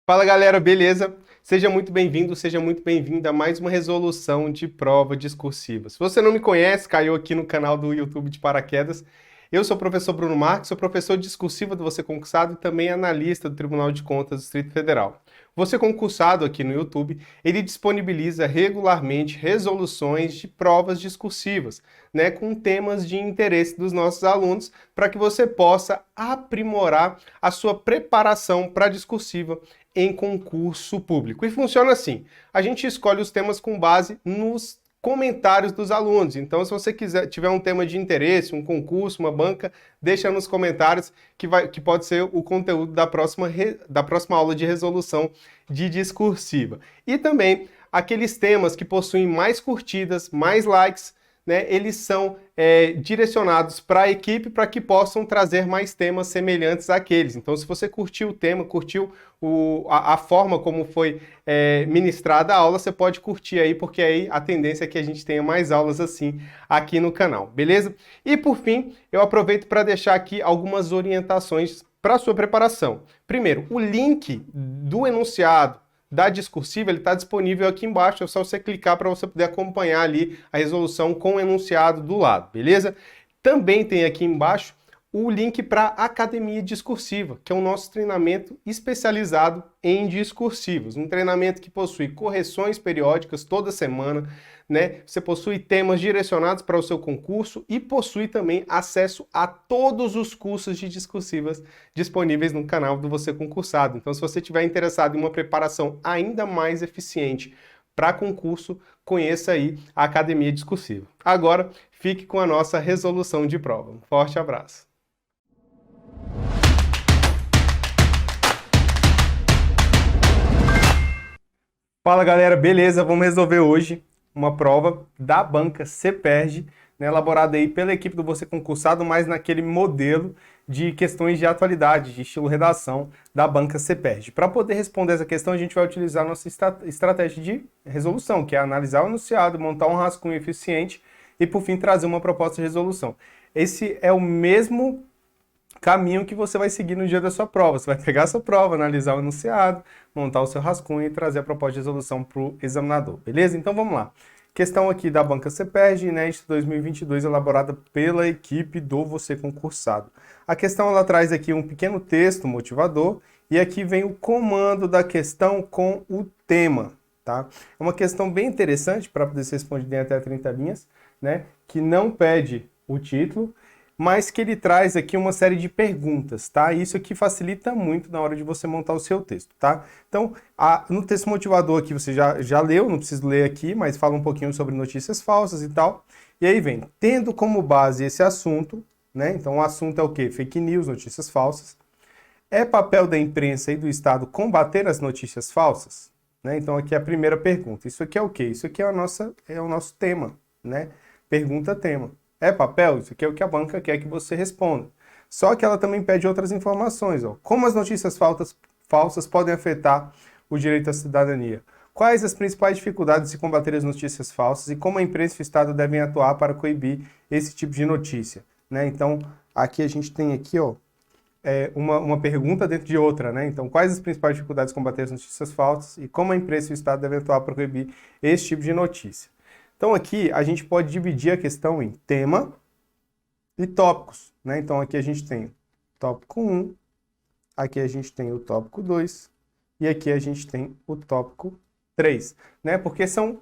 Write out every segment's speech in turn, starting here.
Fala galera, beleza? Seja muito bem-vindo, seja muito bem-vinda a mais uma resolução de prova discursiva. Se você não me conhece, caiu aqui no canal do YouTube de paraquedas. Eu sou o professor Bruno Marques, sou professor discursivo do Você Concursado e também analista do Tribunal de Contas do Distrito Federal. Você Concursado aqui no YouTube, ele disponibiliza regularmente resoluções de provas discursivas, né, com temas de interesse dos nossos alunos, para que você possa aprimorar a sua preparação para a discursiva em concurso público. E funciona assim: a gente escolhe os temas com base nos comentários dos alunos. Então, se você tiver um tema de interesse, um concurso, uma banca, deixa nos comentários que pode ser o conteúdo da próxima aula de resolução de discursiva. E também aqueles temas que possuem mais curtidas, mais likes, né, eles são direcionados para a equipe para que possam trazer mais temas semelhantes àqueles. Então, se você curtiu o tema, curtiu a forma como foi ministrada a aula, você pode curtir aí, porque aí a tendência é que a gente tenha mais aulas assim aqui no canal, beleza? E por fim, eu aproveito para deixar aqui algumas orientações para a sua preparação. Primeiro, o link do enunciado da discursiva, ele está disponível aqui embaixo, é só você clicar para você poder acompanhar ali a resolução com o enunciado do lado, beleza? Também tem aqui embaixo o link para a Academia Discursiva, que é o nosso treinamento especializado em discursivos. Um treinamento que possui correções periódicas toda semana, né? Você possui temas direcionados para o seu concurso e possui também acesso a todos os cursos de discursivas disponíveis no canal do Você Concursado. Então, se você estiver interessado em uma preparação ainda mais eficiente para concurso, conheça aí a Academia Discursiva. Agora, fique com a nossa resolução de prova. Um forte abraço. Fala galera, beleza? Vamos resolver hoje uma prova da banca CEPERJ, né, elaborada aí pela equipe do Você Concursado, mas naquele modelo de questões de atualidade, de estilo redação da banca CEPERJ. Para poder responder essa questão, a gente vai utilizar a nossa estratégia de resolução, que é analisar o enunciado, montar um rascunho eficiente e, por fim, trazer uma proposta de resolução. Esse é o mesmo caminho que você vai seguir no dia da sua prova. Você vai pegar a sua prova, analisar o enunciado, montar o seu rascunho e trazer a proposta de resolução para o examinador, beleza? Então vamos lá. Questão aqui da banca CEPERJ, inédita 2022, elaborada pela equipe do Você Concursado. A questão ela traz aqui um pequeno texto motivador e aqui vem o comando da questão com o tema, tá? É uma questão bem interessante para poder ser respondida em até 30 linhas, né? Que não pede o título, mas que ele traz aqui uma série de perguntas, tá? Isso aqui facilita muito na hora de você montar o seu texto, tá? Então, no texto motivador aqui você já leu, não preciso ler aqui, mas fala um pouquinho sobre notícias falsas e tal. E aí vem, tendo como base esse assunto, né? Então, o assunto é o quê? Fake news, notícias falsas. É papel da imprensa e do Estado combater as notícias falsas? Né? Então, aqui é a primeira pergunta. Isso aqui é o quê? Isso aqui é o nosso tema, né? Pergunta-tema. É papel? Isso aqui é o que a banca quer que você responda. Só que ela também pede outras informações. Ó. Como as notícias falsas podem afetar o direito à cidadania? Quais as principais dificuldades de combater as notícias falsas e como a imprensa e o Estado devem atuar para coibir esse tipo de notícia? Né? Então, aqui a gente tem aqui, ó, uma pergunta dentro de outra, né? Então, quais as principais dificuldades de combater as notícias falsas e como a imprensa e o Estado devem atuar para coibir esse tipo de notícia? Então aqui a gente pode dividir a questão em tema e tópicos, né? Então aqui a gente tem o tópico 1, aqui a gente tem o tópico 2 e aqui a gente tem o tópico 3, né? Porque são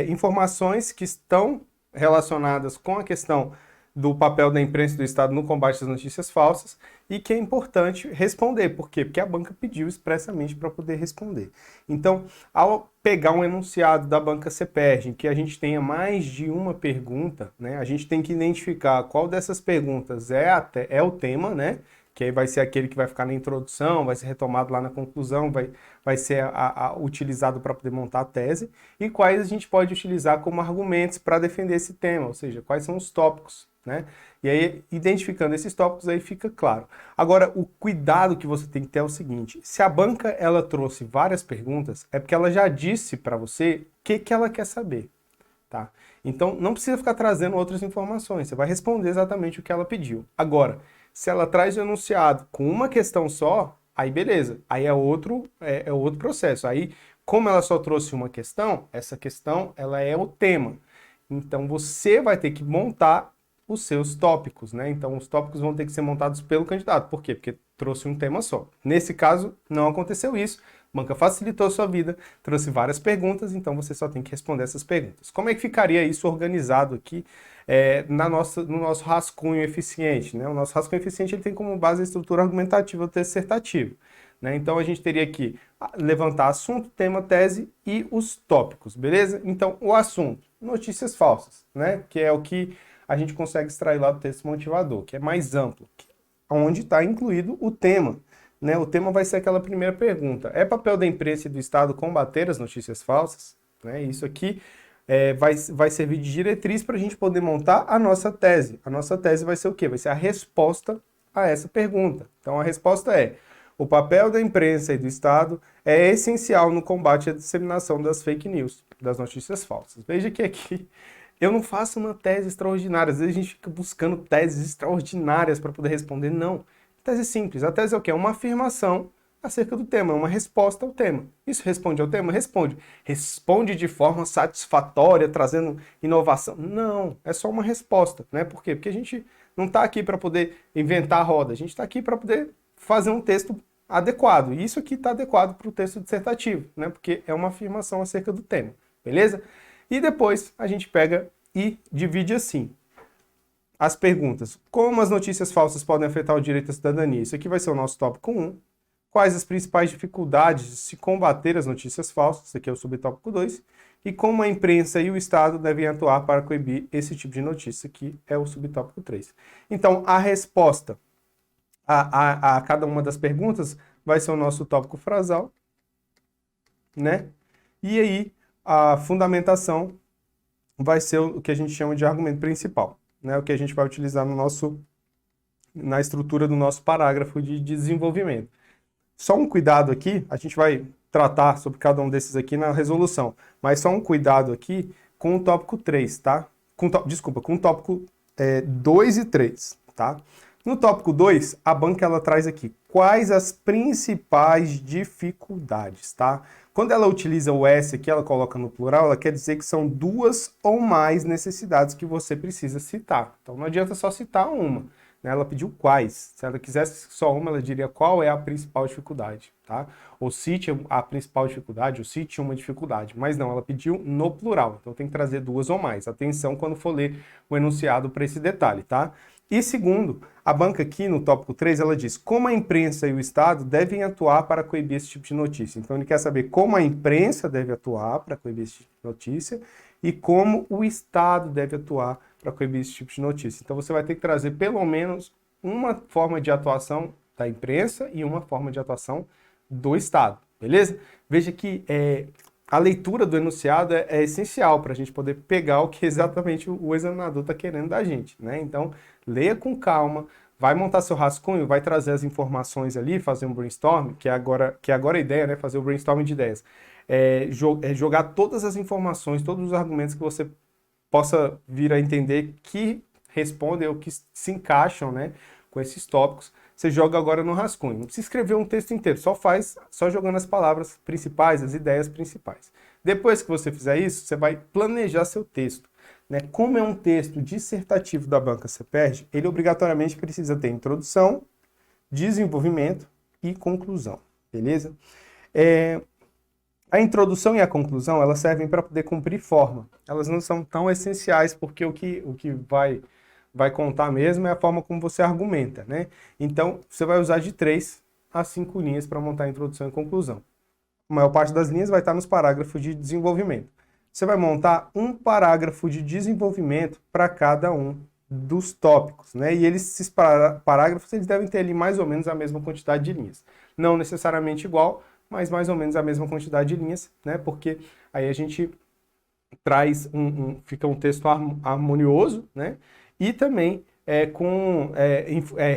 informações que estão relacionadas com a questão do papel da imprensa e do Estado no combate às notícias falsas e que é importante responder. Por quê? Porque a banca pediu expressamente para poder responder. Então, ao pegar um enunciado da banca CEPERJ, em que a gente tenha mais de uma pergunta, né, a gente tem que identificar qual dessas perguntas é o tema, né? Que aí vai ser aquele que vai ficar na introdução, vai ser retomado lá na conclusão, vai ser utilizado para poder montar a tese, e quais a gente pode utilizar como argumentos para defender esse tema, ou seja, quais são os tópicos, né? E aí, identificando esses tópicos, aí fica claro. Agora, o cuidado que você tem que ter é o seguinte: se a banca ela trouxe várias perguntas, é porque ela já disse para você o que ela quer saber, tá? Então, não precisa ficar trazendo outras informações, você vai responder exatamente o que ela pediu. Agora, se ela traz o enunciado com uma questão só, aí beleza, aí é outro processo. Aí, como ela só trouxe uma questão, essa questão ela é o tema. Então você vai ter que montar os seus tópicos, né? Então os tópicos vão ter que ser montados pelo candidato. Por quê? Porque trouxe um tema só. Nesse caso, não aconteceu isso. A banca facilitou a sua vida, trouxe várias perguntas, então você só tem que responder essas perguntas. Como é que ficaria isso organizado aqui no nosso rascunho eficiente, né? O nosso rascunho eficiente ele tem como base a estrutura argumentativa dissertativa. Né? Então a gente teria que levantar assunto, tema, tese e os tópicos, beleza? Então o assunto, notícias falsas, né? Que é o que a gente consegue extrair lá do texto motivador, que é mais amplo, onde está incluído o tema. Né? O tema vai ser aquela primeira pergunta. É papel da imprensa e do Estado combater as notícias falsas? Né? Isso aqui vai servir de diretriz para a gente poder montar a nossa tese. A nossa tese vai ser o quê? Vai ser a resposta a essa pergunta. Então a resposta é: o papel da imprensa e do Estado é essencial no combate à disseminação das fake news, das notícias falsas. Veja que aqui eu não faço uma tese extraordinária. Às vezes a gente fica buscando teses extraordinárias para poder responder. Não. Tese simples. A tese é o quê? É uma afirmação acerca do tema, é uma resposta ao tema. Isso responde ao tema? Responde. Responde de forma satisfatória, trazendo inovação? Não, é só uma resposta, né? Por quê? Porque a gente não está aqui para poder inventar a roda, a gente está aqui para poder fazer um texto adequado. E isso aqui está adequado para o texto dissertativo, né? Porque é uma afirmação acerca do tema, beleza? E depois a gente pega e divide assim. As perguntas: como as notícias falsas podem afetar o direito à cidadania? Isso aqui vai ser o nosso tópico 1. Quais as principais dificuldades de se combater as notícias falsas? Isso aqui é o subtópico 2. E como a imprensa e o Estado devem atuar para coibir esse tipo de notícia, que é o subtópico 3. Então, a resposta a cada uma das perguntas vai ser o nosso tópico frasal, né? E aí, a fundamentação vai ser o que a gente chama de argumento principal, né? O que a gente vai utilizar na estrutura do nosso parágrafo de desenvolvimento. Só um cuidado aqui, a gente vai tratar sobre cada um desses aqui na resolução, mas só um cuidado aqui com o tópico 3, tá? Com o tópico 2 e 3, tá? No tópico 2, a banca ela traz aqui quais as principais dificuldades, tá? Quando ela utiliza o S aqui, ela coloca no plural, ela quer dizer que são duas ou mais necessidades que você precisa citar. Então não adianta só citar uma, né? Ela pediu quais. Se ela quisesse só uma, ela diria qual é a principal dificuldade, tá? Ou cite a principal dificuldade, ou cite uma dificuldade. Mas não, ela pediu no plural. Então tem que trazer duas ou mais. Atenção quando for ler o enunciado para esse detalhe, tá? E segundo, a banca aqui no tópico 3, ela diz como a imprensa e o Estado devem atuar para coibir esse tipo de notícia. Então ele quer saber como a imprensa deve atuar para coibir esse tipo de notícia e como o Estado deve atuar para coibir esse tipo de notícia. Então você vai ter que trazer pelo menos uma forma de atuação da imprensa e uma forma de atuação do Estado, beleza? Veja que a leitura do enunciado é essencial para a gente poder pegar o que exatamente o examinador está querendo da gente, né? Então, leia com calma, vai montar seu rascunho, vai trazer as informações ali, fazer um brainstorm, que é agora a ideia, né? Fazer o brainstorm de ideias. Jogar todas as informações, todos os argumentos que você possa vir a entender que respondem ou que se encaixam, né, com esses tópicos. Você joga agora no rascunho. Não precisa escrever um texto inteiro, só jogando as palavras principais, as ideias principais. Depois que você fizer isso, você vai planejar seu texto. Né? Como é um texto dissertativo da banca CEPERJ, ele obrigatoriamente precisa ter introdução, desenvolvimento e conclusão, beleza? A introdução e a conclusão, elas servem para poder cumprir forma. Elas não são tão essenciais, porque o que vai contar mesmo é a forma como você argumenta, né? Então, você vai usar de 3 a 5 linhas para montar a introdução e conclusão. A maior parte das linhas vai estar nos parágrafos de desenvolvimento. Você vai montar um parágrafo de desenvolvimento para cada um dos tópicos, né? E esses parágrafos eles devem ter ali mais ou menos a mesma quantidade de linhas. Não necessariamente igual, mas mais ou menos a mesma quantidade de linhas, né? Porque aí a gente traz fica um texto harmonioso, né? E também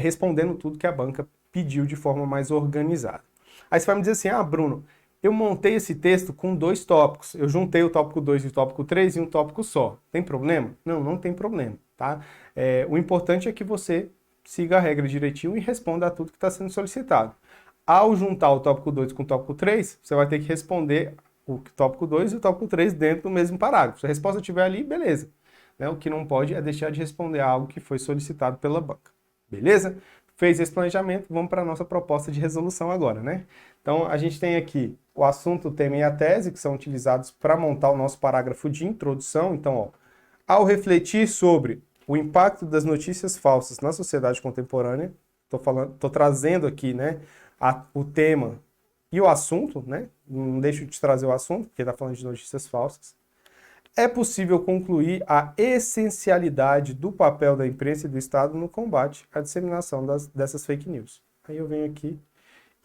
respondendo tudo que a banca pediu de forma mais organizada. Aí você vai me dizer assim, Bruno, eu montei esse texto com 2 tópicos, eu juntei o tópico 2 e o tópico 3 em um tópico só. Tem problema? Não, não tem problema, tá? O importante é que você siga a regra direitinho e responda a tudo que está sendo solicitado. Ao juntar o tópico 2 com o tópico 3, você vai ter que responder o tópico 2 e o tópico 3 dentro do mesmo parágrafo. Se a resposta estiver ali, beleza. Né? O que não pode é deixar de responder algo que foi solicitado pela banca. Beleza? Fez esse planejamento, vamos para a nossa proposta de resolução agora, né? Então, a gente tem aqui o assunto, o tema e a tese, que são utilizados para montar o nosso parágrafo de introdução. Então, ó, ao refletir sobre o impacto das notícias falsas na sociedade contemporânea, tô trazendo aqui, né, o tema e o assunto, né? Não deixo de trazer o assunto, porque está falando de notícias falsas. É possível concluir a essencialidade do papel da imprensa e do Estado no combate à disseminação dessas fake news. Aí eu venho aqui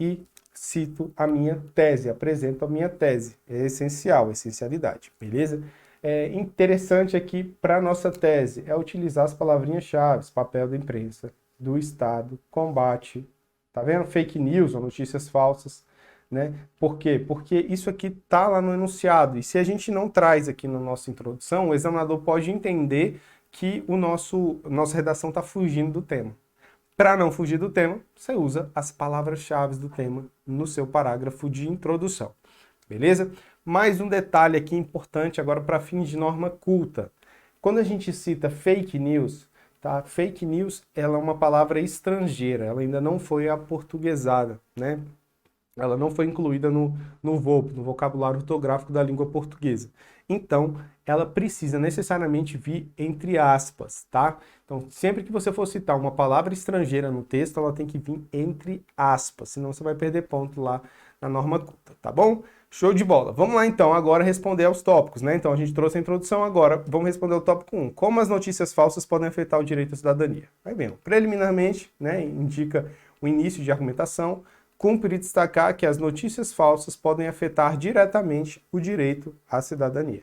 e cito a minha tese, apresento a minha tese. É essencial, essencialidade, beleza? É interessante aqui para a nossa tese é utilizar as palavrinhas-chave, papel da imprensa, do Estado, combate, tá vendo? Fake news ou notícias falsas, né? Por quê? Porque isso aqui tá lá no enunciado, e se a gente não traz aqui na nossa introdução, o examinador pode entender que nossa redação está fugindo do tema. Para não fugir do tema, você usa as palavras-chave do tema no seu parágrafo de introdução, beleza? Mais um detalhe aqui importante agora para fins de norma culta. Quando a gente cita fake news, tá? Fake news ela é uma palavra estrangeira, ela ainda não foi aportuguesada, né? Ela não foi incluída no VOP, no vocabulário ortográfico da língua portuguesa. Então, ela precisa necessariamente vir entre aspas, tá? Então, sempre que você for citar uma palavra estrangeira no texto, ela tem que vir entre aspas, senão você vai perder ponto lá na norma culta, tá bom? Show de bola. Vamos lá, então, agora responder aos tópicos, né? Então, a gente trouxe a introdução, agora vamos responder o tópico 1. Como as notícias falsas podem afetar o direito à cidadania? Aí bem, preliminarmente, né, indica o início de argumentação. Cumpre destacar que as notícias falsas podem afetar diretamente o direito à cidadania.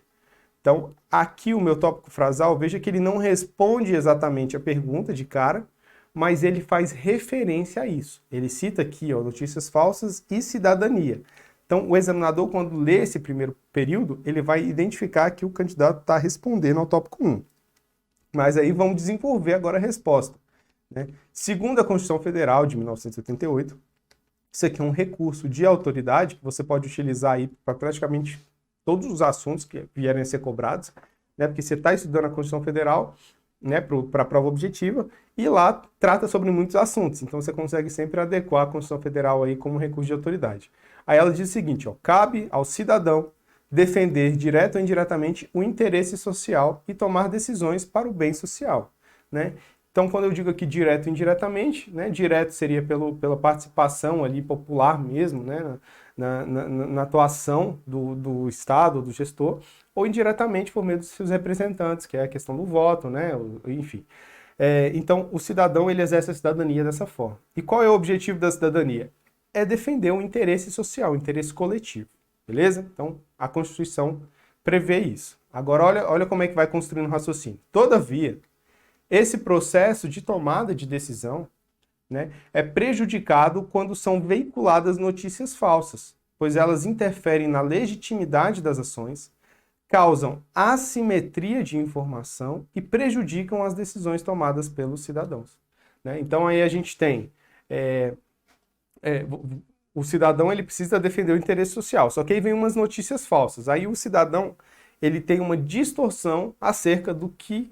Então, aqui o meu tópico frasal, veja que ele não responde exatamente a pergunta de cara, mas ele faz referência a isso. Ele cita aqui, ó, notícias falsas e cidadania. Então, o examinador, quando lê esse primeiro período, ele vai identificar que o candidato está respondendo ao tópico 1. Mas aí vamos desenvolver agora a resposta, né? Segundo a Constituição Federal de 1988, isso aqui é um recurso de autoridade que você pode utilizar aí para praticamente todos os assuntos que vierem a ser cobrados, né? Porque você está estudando a Constituição Federal, né, para a prova objetiva, e lá trata sobre muitos assuntos. Então você consegue sempre adequar a Constituição Federal aí como recurso de autoridade. Aí ela diz o seguinte, ó, cabe ao cidadão defender direto ou indiretamente o interesse social e tomar decisões para o bem social, né? Então, quando eu digo aqui direto e indiretamente, né, direto seria pela participação ali popular mesmo, né, na atuação do Estado, do gestor, ou indiretamente por meio dos seus representantes, que é a questão do voto, né, enfim. Então, o cidadão, ele exerce a cidadania dessa forma. E qual é o objetivo da cidadania? É defender um interesse social, um interesse coletivo, beleza? Então, a Constituição prevê isso. Agora, olha como é que vai construindo o raciocínio. Todavia, esse processo de tomada de decisão, né, é prejudicado quando são veiculadas notícias falsas, pois elas interferem na legitimidade das ações, causam assimetria de informação e prejudicam as decisões tomadas pelos cidadãos, né? Então aí a gente tem o cidadão, ele precisa defender o interesse social, só que aí vem umas notícias falsas. Aí o cidadão, ele tem uma distorção acerca do que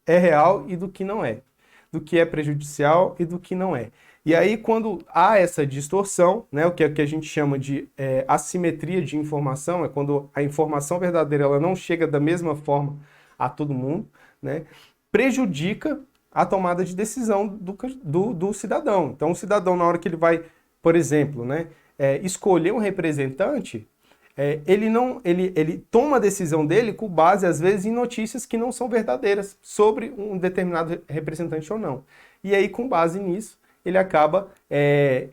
é real e do que não é, do que é prejudicial e do que não é. E aí, quando há essa distorção, né, o que a gente chama de assimetria de informação, é quando a informação verdadeira ela não chega da mesma forma a todo mundo, né, prejudica a tomada de decisão do cidadão. Então, o cidadão, na hora que ele vai, por exemplo, né, escolher um representante, ele toma a decisão dele com base, às vezes, em notícias que não são verdadeiras sobre um determinado representante ou não. E aí, com base nisso, ele acaba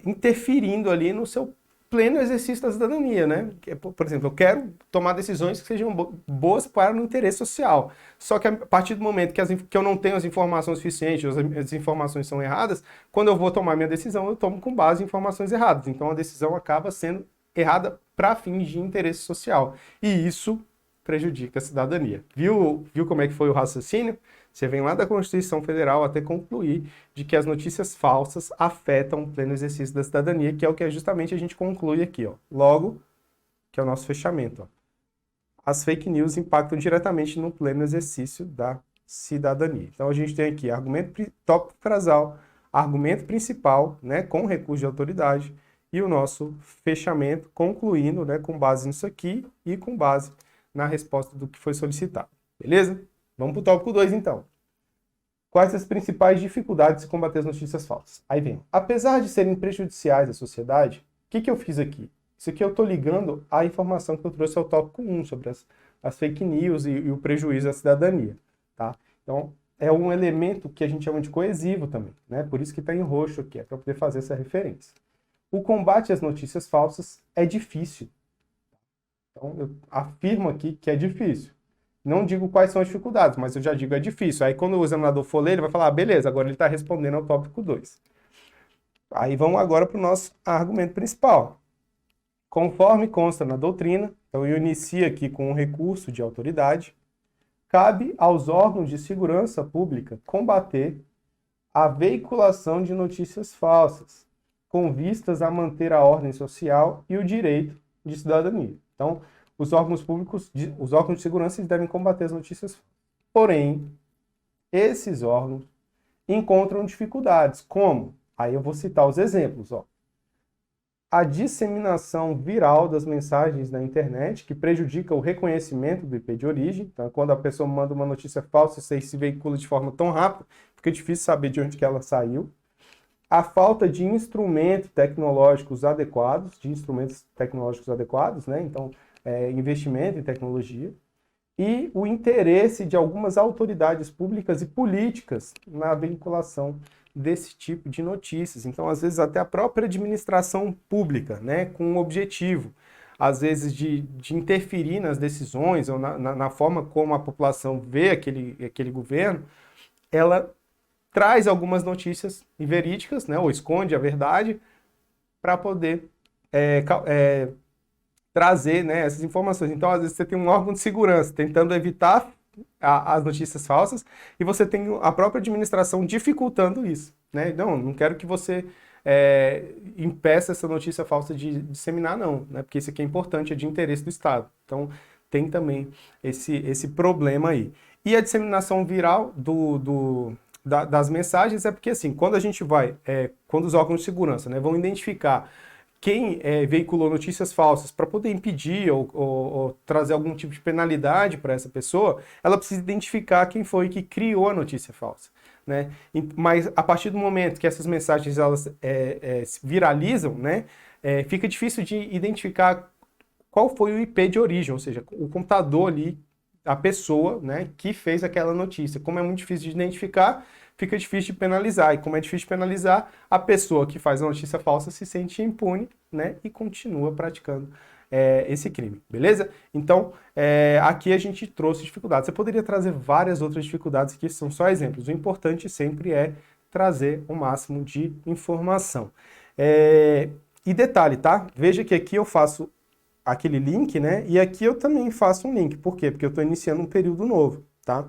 interferindo ali no seu pleno exercício da cidadania, né? Por exemplo, eu quero tomar decisões que sejam boas para o interesse social. Só que a partir do momento que eu não tenho as informações suficientes, as informações são erradas, quando eu vou tomar minha decisão, eu tomo com base em informações erradas. Então, a decisão acaba sendo errada para fins de interesse social. E isso prejudica a cidadania. Viu como é que foi o raciocínio? Você vem lá da Constituição Federal até concluir de que as notícias falsas afetam o pleno exercício da cidadania, que é o que justamente a gente conclui aqui, ó. Logo, que é o nosso fechamento, ó. As fake news impactam diretamente no pleno exercício da cidadania. Então a gente tem aqui tópico frasal, argumento principal, né, com recurso de autoridade, e o nosso fechamento, concluindo, né, com base nisso aqui e com base na resposta do que foi solicitado. Beleza? Vamos para o tópico 2, então. Quais as principais dificuldades de combater as notícias falsas? Aí vem, apesar de serem prejudiciais à sociedade, o que eu fiz aqui? Isso aqui eu estou ligando à informação que eu trouxe ao tópico 1, sobre as fake news e o prejuízo à cidadania. Tá? Então, é um elemento que a gente chama de coesivo também, né? Por isso que está em roxo aqui, é para poder fazer essa referência. O combate às notícias falsas é difícil. Então, eu afirmo aqui que é difícil. Não digo quais são as dificuldades, mas eu já digo é difícil. Aí quando o examinador for ler, ele vai falar, beleza, agora ele está respondendo ao tópico 2. Aí vamos agora para o nosso argumento principal. Conforme consta na doutrina, então eu inicio aqui com um recurso de autoridade, cabe aos órgãos de segurança pública combater a veiculação de notícias falsas, com vistas a manter a ordem social e o direito de cidadania. Então, os órgãos públicos, os órgãos de segurança devem combater as notícias falsas. Porém, esses órgãos encontram dificuldades, como? Aí eu vou citar os exemplos, ó. A disseminação viral das mensagens na internet, que prejudica o reconhecimento do IP de origem. Então, quando a pessoa manda uma notícia falsa, isso aí se veicula de forma tão rápida, fica difícil saber de onde que ela saiu. A falta de instrumentos tecnológicos adequados, né? Então, investimento em tecnologia. E o interesse de algumas autoridades públicas e políticas na vinculação desse tipo de notícias. Então, às vezes, até a própria administração pública, né, com um objetivo, às vezes, de interferir nas decisões ou na forma como a população vê aquele governo, ela traz algumas notícias inverídicas, né, ou esconde a verdade, para poder trazer, né, essas informações. Então, às vezes, você tem um órgão de segurança tentando evitar as notícias falsas e você tem a própria administração dificultando isso. Né? Não quero que você impeça essa notícia falsa de disseminar, não, né? Porque isso aqui é importante, é de interesse do Estado. Então, tem também esse problema aí. E a disseminação viral das mensagens é porque, assim, quando a gente quando os órgãos de segurança, né, vão identificar quem veiculou notícias falsas para poder impedir ou trazer algum tipo de penalidade para essa pessoa, ela precisa identificar quem foi que criou a notícia falsa. Né? Mas a partir do momento que essas mensagens elas viralizam, né, fica difícil de identificar qual foi o IP de origem, ou seja, o computador ali, a pessoa, né, que fez aquela notícia. Como é muito difícil de identificar, fica difícil de penalizar. E como é difícil de penalizar, a pessoa que faz a notícia falsa se sente impune, né, e continua praticando esse crime, beleza? Então, aqui a gente trouxe dificuldades. Você poderia trazer várias outras dificuldades que são só exemplos. O importante sempre é trazer o máximo de informação. E detalhe, tá? Veja que aqui eu faço aquele link, né? E aqui eu também faço um link. Por quê? Porque eu estou iniciando um período novo, tá?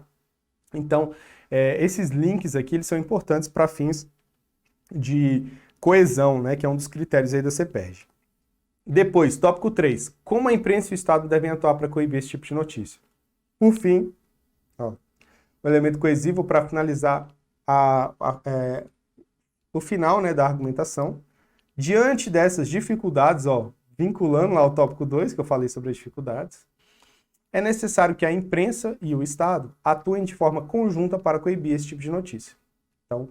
Então, esses links aqui, eles são importantes para fins de coesão, né? Que é um dos critérios aí da CEPERJ. Depois, tópico 3. Como a imprensa e o Estado devem atuar para coibir esse tipo de notícia? Por fim, ó, o elemento coesivo para finalizar o final, né, da argumentação. Diante dessas dificuldades, ó, vinculando lá ao tópico 2, que eu falei sobre as dificuldades, é necessário que a imprensa e o Estado atuem de forma conjunta para coibir esse tipo de notícia. Então,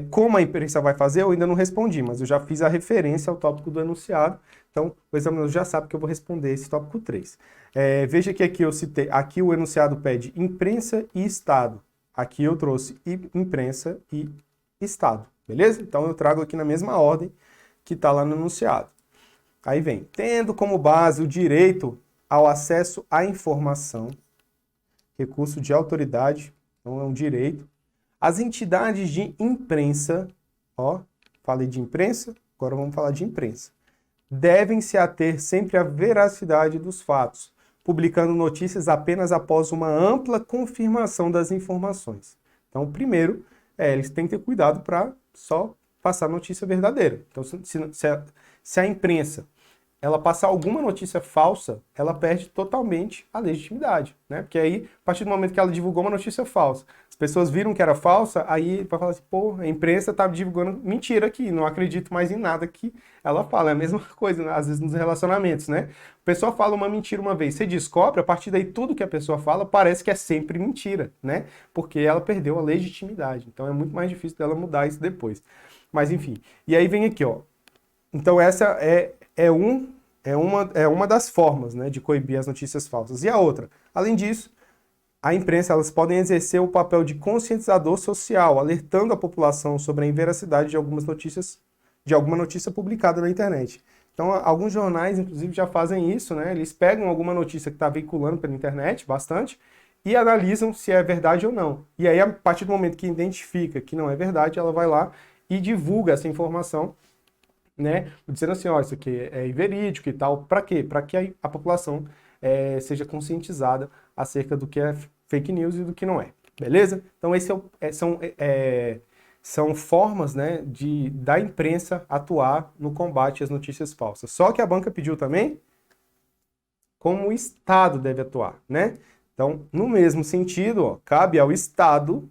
como a imprensa vai fazer, eu ainda não respondi, mas eu já fiz a referência ao tópico do enunciado, então o examinador já sabe que eu vou responder esse tópico 3. Veja que aqui eu citei, aqui o enunciado pede imprensa e Estado. Aqui eu trouxe imprensa e Estado, beleza? Então eu trago aqui na mesma ordem que está lá no enunciado. Aí vem, tendo como base o direito ao acesso à informação, recurso de autoridade, então é um direito. As entidades de imprensa, ó, falei de imprensa, agora vamos falar de imprensa, devem se ater sempre à veracidade dos fatos, publicando notícias apenas após uma ampla confirmação das informações. Então, primeiro, eles têm que ter cuidado para só passar notícia verdadeira. Então, se a imprensa ela passar alguma notícia falsa, ela perde totalmente a legitimidade, né? Porque aí, a partir do momento que ela divulgou uma notícia falsa, as pessoas viram que era falsa, aí vai falar assim, pô, a imprensa tá divulgando mentira aqui, não acredito mais em nada que ela fala. É a mesma coisa, né? Às vezes nos relacionamentos, né? A pessoa fala uma mentira uma vez, você descobre, a partir daí tudo que a pessoa fala parece que é sempre mentira, né? Porque ela perdeu a legitimidade. Então é muito mais difícil dela mudar isso depois. Mas enfim, e aí vem aqui, ó. Então essa é uma das formas, né, de coibir as notícias falsas. E a outra, além disso, a imprensa elas podem exercer o papel de conscientizador social, alertando a população sobre a inveracidade de algumas notícias, de alguma notícia publicada na internet. Então, alguns jornais, inclusive, já fazem isso, né? Eles pegam alguma notícia que está veiculando pela internet, bastante, e analisam se é verdade ou não. E aí, a partir do momento que identifica que não é verdade, ela vai lá e divulga essa informação, né, dizendo assim, ó, isso aqui é inverídico e tal. Para quê? Para que a população seja conscientizada acerca do que é fake news e do que não é. Beleza? Então, são formas, né, da imprensa atuar no combate às notícias falsas. Só que a banca pediu também como o Estado deve atuar, né? Então, no mesmo sentido, ó, cabe ao Estado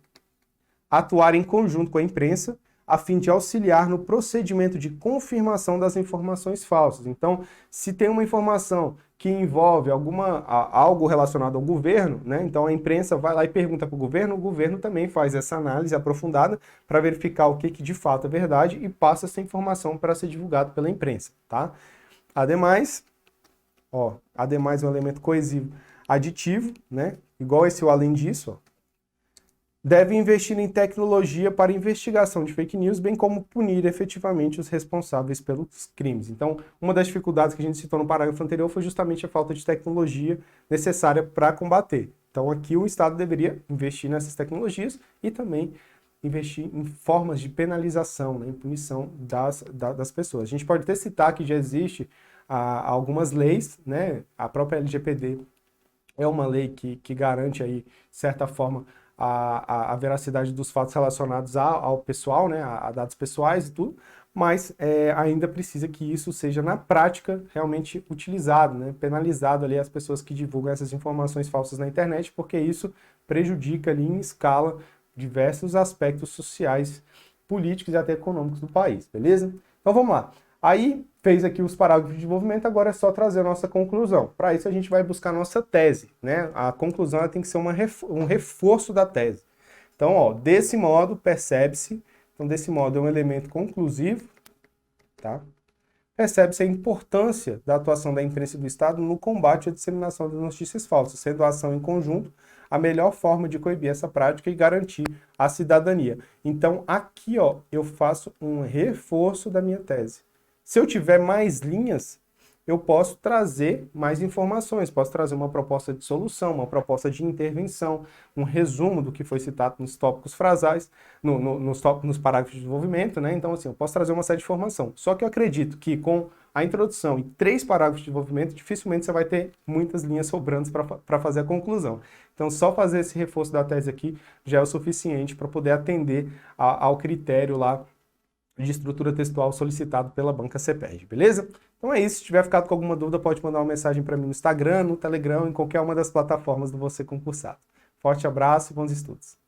atuar em conjunto com a imprensa a fim de auxiliar no procedimento de confirmação das informações falsas. Então, se tem uma informação que envolve algo relacionado ao governo, né? Então a imprensa vai lá e pergunta para o governo também faz essa análise aprofundada para verificar o que de fato é verdade e passa essa informação para ser divulgado pela imprensa, tá? Ademais, um elemento coesivo aditivo, né? Igual esse ou além disso, ó, deve investir em tecnologia para investigação de fake news, bem como punir efetivamente os responsáveis pelos crimes. Então, uma das dificuldades que a gente citou no parágrafo anterior foi justamente a falta de tecnologia necessária para combater. Então, aqui o Estado deveria investir nessas tecnologias e também investir em formas de penalização, né, em punição das pessoas. A gente pode até citar que já existe algumas leis, né? A própria LGPD é uma lei que garante aí, de certa forma, a veracidade dos fatos relacionados ao pessoal, né, a dados pessoais e tudo, mas ainda precisa que isso seja, na prática, realmente utilizado, né, penalizado ali as pessoas que divulgam essas informações falsas na internet, porque isso prejudica ali em escala diversos aspectos sociais, políticos e até econômicos do país, beleza? Então vamos lá. Aí fez aqui os parágrafos de desenvolvimento, agora é só trazer a nossa conclusão. Para isso a gente vai buscar a nossa tese, né? A conclusão ela tem que ser um reforço da tese. Então, ó, desse modo, percebe-se, então desse modo é um elemento conclusivo, tá? Percebe-se a importância da atuação da imprensa e do Estado no combate à disseminação das notícias falsas, sendo a ação em conjunto a melhor forma de coibir essa prática e garantir a cidadania. Então, aqui, ó, eu faço um reforço da minha tese. Se eu tiver mais linhas, eu posso trazer mais informações, posso trazer uma proposta de solução, uma proposta de intervenção, um resumo do que foi citado nos tópicos frasais, nos parágrafos de desenvolvimento, né? Então, assim, eu posso trazer uma série de informação. Só que eu acredito que com a introdução e 3 parágrafos de desenvolvimento, dificilmente você vai ter muitas linhas sobrando para fazer a conclusão. Então, só fazer esse reforço da tese aqui já é o suficiente para poder atender ao critério lá de estrutura textual solicitado pela banca CEPERJ, beleza? Então é isso, se tiver ficado com alguma dúvida, pode mandar uma mensagem para mim no Instagram, no Telegram, em qualquer uma das plataformas do Você Concursado. Forte abraço e bons estudos!